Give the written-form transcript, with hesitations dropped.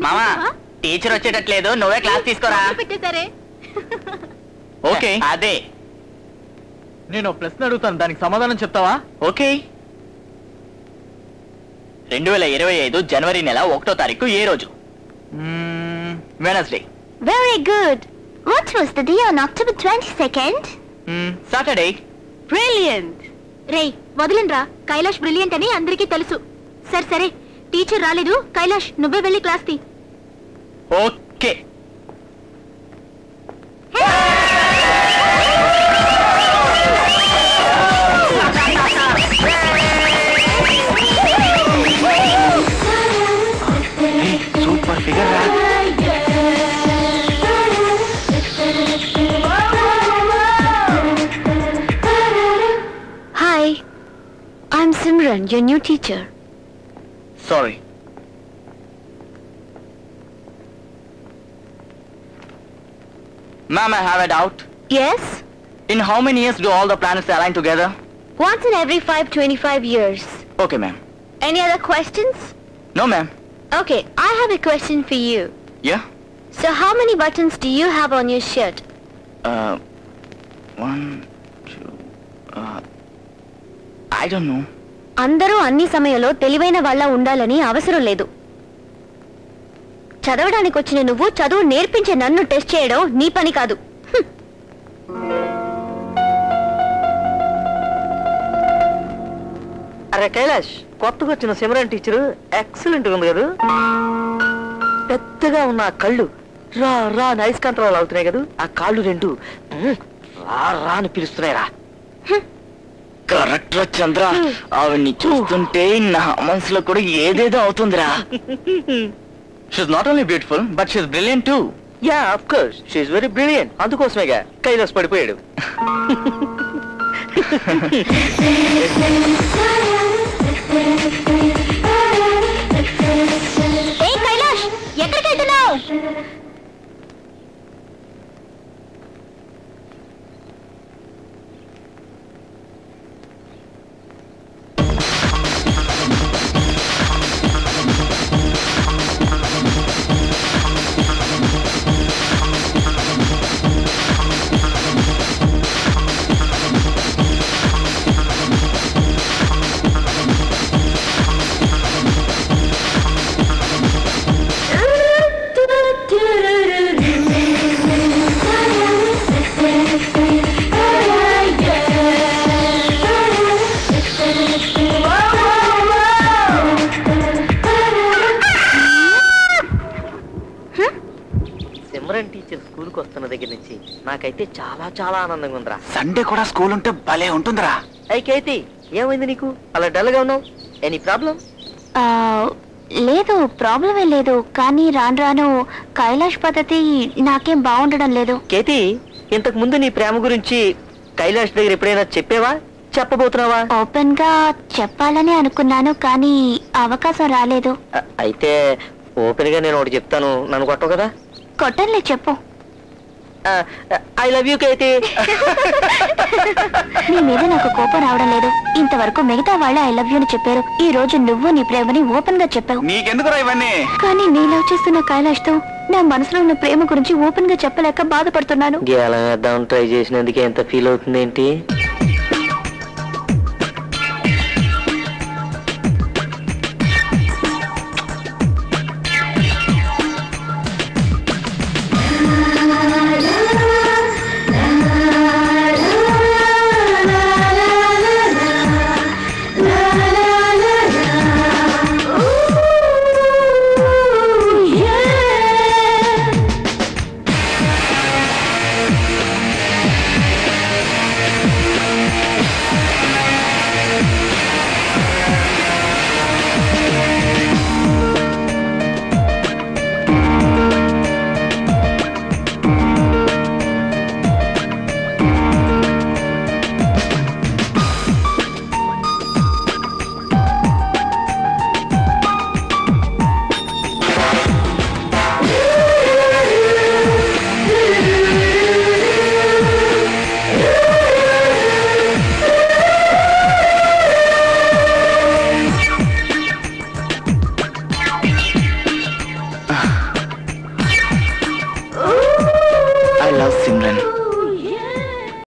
మామా టీచర్ వచ్చేటట్లేదు, నువ్వే క్లాస్ తీసుకోరా. పెట్టేశారే. ఓకే అదే నేను ప్రశ్న అడుగుతాను, దానికి సమాధానం చెప్తావా? ఓకే. 2025 జనవరి నెల 1వ తారీఖు ఏ రోజు? Wednesday. Very good. What was the day on October 22nd? Saturday. Brilliant. రే వదిలిండ్రా, కైలాష్ బ్రిలియంట్ అని అందరికీ తెలుసు. సరే సరే, టీచర్ రాలేదు, కైలాష్ నువ్వే వెళ్ళి క్లాస్ తీ. ఓకే. సూపర్ ఫిగర్ రా. Hi, I'm Simran, your new teacher. Sorry. Ma'am, I have a doubt. Yes? In how many years do all the planets align together? Once in every 525 years. Okay, ma'am. Any other questions? No, ma'am. Okay, I have a question for you. Yeah? So how many buttons do you have on your shirt? 1, 2, I don't know. అందరూ అన్ని సమయంలో తెలివైన వాళ్ళ ఉండాలని అవసరం లేదు. చదవడానికి వచ్చిన నువ్వు చదువు నేర్పించే నన్ను టెస్ట్ చేయడం నీ పని కాదు. అరే కైలాష్, కొత్తగా వచ్చిన సిమరన్ టీచరు ఎక్సలెంట్ ఉంది కదా. పెద్దగా ఉన్న ఆ కళ్ళు రా రా నైస్ కంట్రోల్ అవుతున్నాయి కదా. ఆ కాళ్ళు రెండు రా రా అని పిలుస్తున్నాయి రా. కరెక్ట్ రా చంద్ర, ఆవిడ్ని చూస్తుంటే నా మనసులో కూడా ఏదేదో అవుతుందిరా. She's not only beautiful but she's brilliant too. Yeah of course she is very brilliant. అందుకోసమేగా కైలాష్ పడిపోయాడు. ఏ కైలాష్, ఎక్కడికి వెళ్తున్నావు? స్కూల్కి వస్తున్న దగ్గర నుంచి నాకైతే చాలా చాలా ఆనందంగా ఉందిరా. సండే కూడా స్కూల్ ఉంటే భలే ఉంటుందిరా. అయితే ఏమైంది నీకు అలా డల్గా ఉన్నావు? Any problem? లేదు, ప్రాబ్లమే లేదు. కానీ రాను రాను కైలాష్ పద్ధతి నాకేం బాగుండడం లేదు. కేతి, ఇంతకు ముందు నీ ప్రేమ గురించి కైలాష్ దగ్గర ఎప్పుడైనా చెప్పేవా? చెప్పబోతున్నావా? ఓపెన్ గా చెప్పాలని అనుకున్నాను, కానీ అవకాశం రాలేదు. అయితే ఓపెన్ గా నేను ఒకటి చెప్తాను, నన్ను కొట్టవు కదా? కొట్టంలే, చెప్పు. I love you Kethi. నీ మీద నాకు కోపం రావడం లేదు. ఇంతవరకు మిగతా వాళ్ళు ఐ లవ్ యూ అని చెప్పారు. ఈ రోజు నువ్వు నీ ప్రేమని ఓపెన్ గా చెప్పావు. నీకెందుకురా ఇవన్నీ? కానీ నీ లవ్ చేస్తున్న కైలాష్ తో నా మనసులో ఉన్న ప్రేమ గురించి ఓపెన్ గా చెప్పలేక బాధపడుతున్నాను. గేలం వేద్దాం ట్రై చేసినందుకే ఎంత ఫీల్ అవుతుంది ఏంటి?